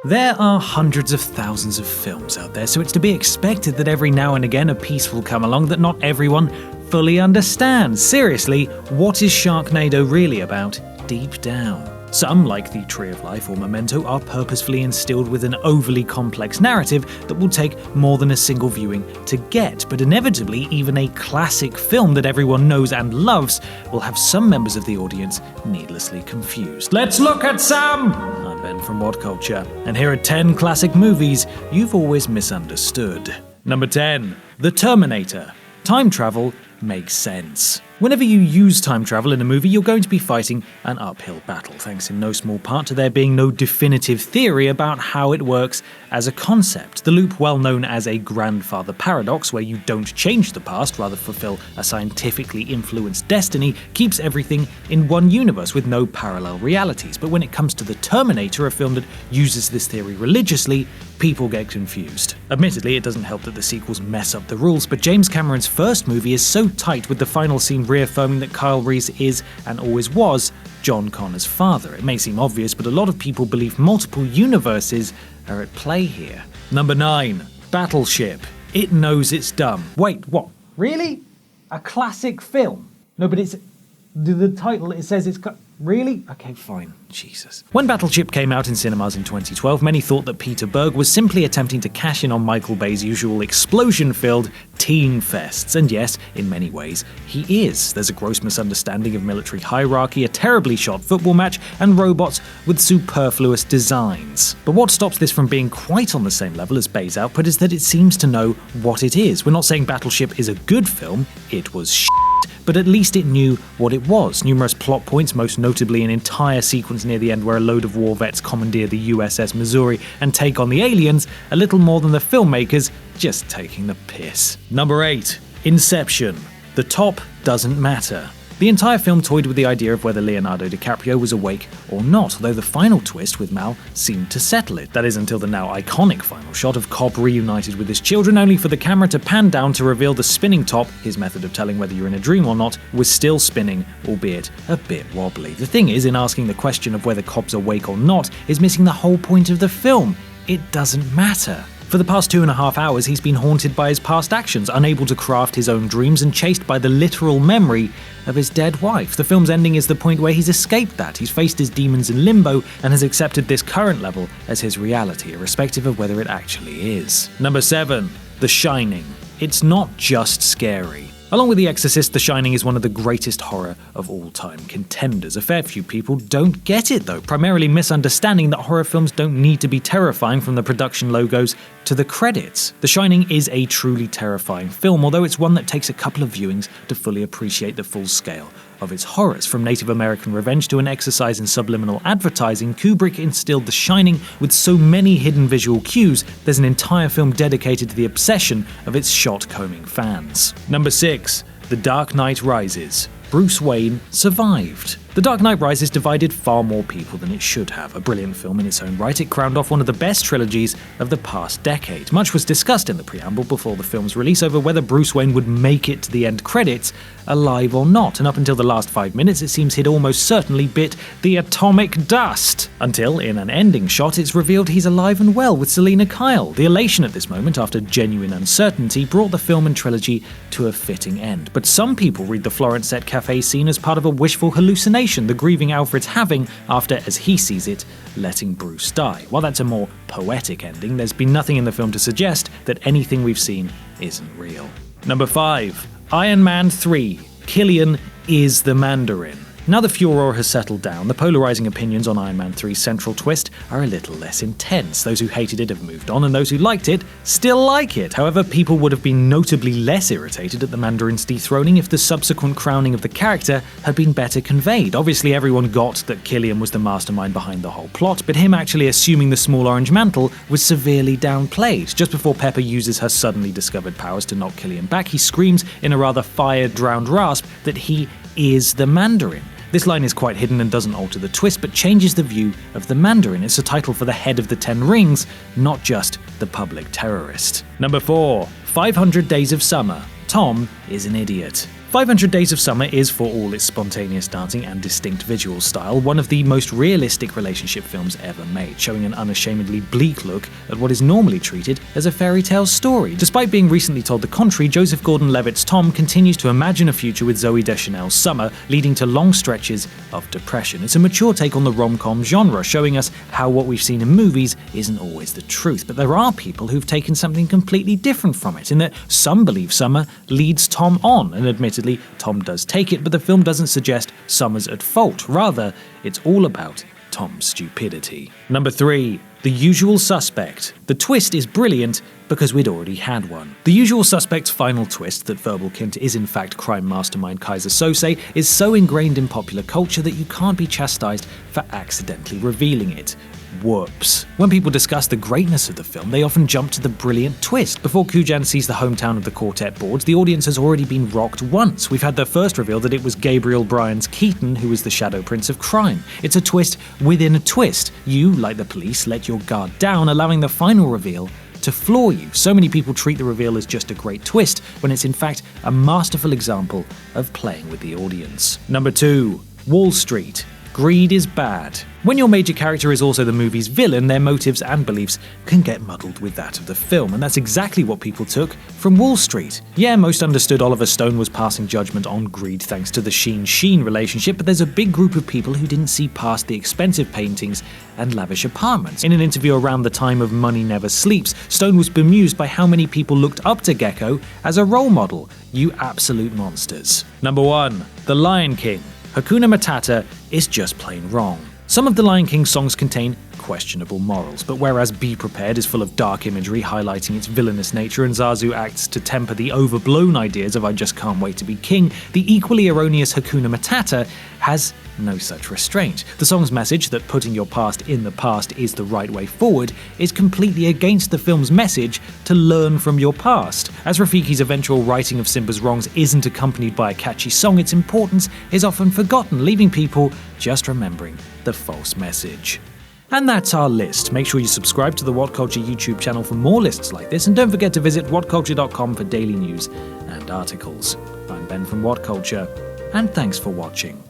There are hundreds of thousands of films out there, so it's to be expected that every now and again a piece will come along that not everyone fully understands. Seriously, what is Sharknado really about deep down? Some, like The Tree of Life or Memento, are purposefully instilled with an overly complex narrative that will take more than a single viewing to get, but inevitably even a classic film that everyone knows and loves will have some members of the audience needlessly confused. Let's look at some! I'm Ben from Whatculture, and here are 10 classic movies you've always misunderstood. Number 10. The Terminator. Time travel makes sense. Whenever you use time travel in a movie, you're going to be fighting an uphill battle, thanks in no small part to there being no definitive theory about how it works as a concept. The loop, well known as a grandfather paradox, where you don't change the past, rather fulfill a scientifically influenced destiny, keeps everything in one universe with no parallel realities. But when it comes to The Terminator, a film that uses this theory religiously, people get confused. Admittedly, it doesn't help that the sequels mess up the rules, but James Cameron's first movie is so tight, with the final scene reaffirming that Kyle Reese is, and always was, John Connor's father. It may seem obvious, but a lot of people believe multiple universes are at play here. Number 9. Battleship. It knows it's dumb. Wait, what? Really? A classic film? No, but it's... the title, it says it's... Really? Okay, fine. Jesus. When Battleship came out in cinemas in 2012, many thought that Peter Berg was simply attempting to cash in on Michael Bay's usual explosion-filled teen fests. And yes, in many ways, he is. There's a gross misunderstanding of military hierarchy, a terribly shot football match, and robots with superfluous designs. But what stops this from being quite on the same level as Bay's output is that it seems to know what it is. We're not saying Battleship is a good film, it was shit. But at least it knew what it was. Numerous plot points, most notably an entire sequence near the end where a load of war vets commandeer the USS Missouri and take on the aliens, a little more than the filmmakers just taking the piss. Number 8. Inception. The top doesn't matter. The entire film toyed with the idea of whether Leonardo DiCaprio was awake or not, although the final twist with Mal seemed to settle it. That is until the now iconic final shot of Cobb reunited with his children, only for the camera to pan down to reveal the spinning top, his method of telling whether you're in a dream or not, was still spinning, albeit a bit wobbly. The thing is, in asking the question of whether Cobb's awake or not, is missing the whole point of the film. It doesn't matter. For the past 2.5 hours, he's been haunted by his past actions, unable to craft his own dreams, and chased by the literal memory of his dead wife. The film's ending is the point where he's escaped that. He's faced his demons in limbo and has accepted this current level as his reality, irrespective of whether it actually is. Number 7. The Shining. It's not just scary. Along with The Exorcist, The Shining is one of the greatest horror of all time contenders. A fair few people don't get it though, primarily misunderstanding that horror films don't need to be terrifying from the production logos to the credits. The Shining is a truly terrifying film, although it's one that takes a couple of viewings to fully appreciate the full scale of its horrors. From Native American revenge to an exercise in subliminal advertising, Kubrick instilled The Shining with so many hidden visual cues, there's an entire film dedicated to the obsession of its shot-combing fans. Number 6. The Dark Knight Rises. Bruce Wayne survived. The Dark Knight Rises divided far more people than it should have. A brilliant film in its own right, it crowned off one of the best trilogies of the past decade. Much was discussed in the preamble before the film's release over whether Bruce Wayne would make it to the end credits alive or not, and up until the last 5 minutes it seems he'd almost certainly bit the atomic dust. Until, in an ending shot, it's revealed he's alive and well with Selina Kyle. The elation at this moment, after genuine uncertainty, brought the film and trilogy to a fitting end. But some people read the Florence Set Cafe scene as part of a wishful hallucination the grieving Alfred's having after, as he sees it, letting Bruce die. While that's a more poetic ending, there's been nothing in the film to suggest that anything we've seen isn't real. Number 5. Iron Man 3. KILLIAN is the Mandarin. Now the furor has settled down, the polarizing opinions on Iron Man 3's central twist are a little less intense. Those who hated it have moved on, and those who liked it still like it. However, people would have been notably less irritated at the Mandarin's dethroning if the subsequent crowning of the character had been better conveyed. Obviously, everyone got that KILLIAN was the mastermind behind the whole plot, but him actually assuming the small orange mantle was severely downplayed. Just before Pepper uses her suddenly discovered powers to knock KILLIAN back, he screams in a rather fire-drowned rasp that he is the Mandarin. This line is quite hidden and doesn't alter the twist, but changes the view of the Mandarin. It's a title for the head of the 10 Rings, not just the public terrorist. Number 4. 500 Days of Summer. Tom is an idiot. 500 Days of Summer is, for all its spontaneous dancing and distinct visual style, one of the most realistic relationship films ever made, showing an unashamedly bleak look at what is normally treated as a fairy tale story. Despite being recently told the contrary, Joseph Gordon-Levitt's Tom continues to imagine a future with Zooey Deschanel's Summer, leading to long stretches of depression. It's a mature take on the rom-com genre, showing us how what we've seen in movies isn't always the truth. But there are people who've taken something completely different from it, in that some believe Summer leads Tom on, and admittedly, Tom does take it, but the film doesn't suggest Summer's at fault. Rather, it's all about Tom's stupidity. Number 3. The Usual Suspect. The twist is brilliant because we'd already had one. The Usual Suspect's final twist, that Verbal Kint is in fact crime mastermind Kaiser Sose, is so ingrained in popular culture that you can't be chastised for accidentally revealing it. Whoops. When people discuss the greatness of the film, they often jump to the brilliant twist. Before Kujan sees the hometown of the quartet boards, the audience has already been rocked once. We've had the first reveal that it was Gabriel Bryant's Keaton who was the Shadow Prince of Crime. It's a twist within a twist. You, like the police, let your guard down, allowing the final reveal to floor you. So many people treat the reveal as just a great twist, when it's in fact a masterful example of playing with the audience. Number 2. Wall Street. Greed is bad. When your major character is also the movie's villain, their motives and beliefs can get muddled with that of the film, and that's exactly what people took from Wall Street. Yeah, most understood Oliver Stone was passing judgment on greed thanks to the Sheen relationship, but there's a big group of people who didn't see past the expensive paintings and lavish apartments. In an interview around the time of Money Never Sleeps, Stone was bemused by how many people looked up to Gecko as a role model. You absolute monsters. Number 1. The Lion King. Hakuna Matata is just plain wrong. Some of the Lion King songs contain questionable morals, but whereas Be Prepared is full of dark imagery highlighting its villainous nature and Zazu acts to temper the overblown ideas of I just can't wait to be king, the equally erroneous Hakuna Matata has no such restraint. The song's message that putting your past in the past is the right way forward is completely against the film's message to learn from your past. As Rafiki's eventual righting of Simba's wrongs isn't accompanied by a catchy song, its importance is often forgotten, leaving people just remembering the false message. And that's our list. Make sure you subscribe to the Whatculture YouTube channel for more lists like this, and don't forget to visit whatculture.com for daily news and articles. I'm Ben from Whatculture, and thanks for watching.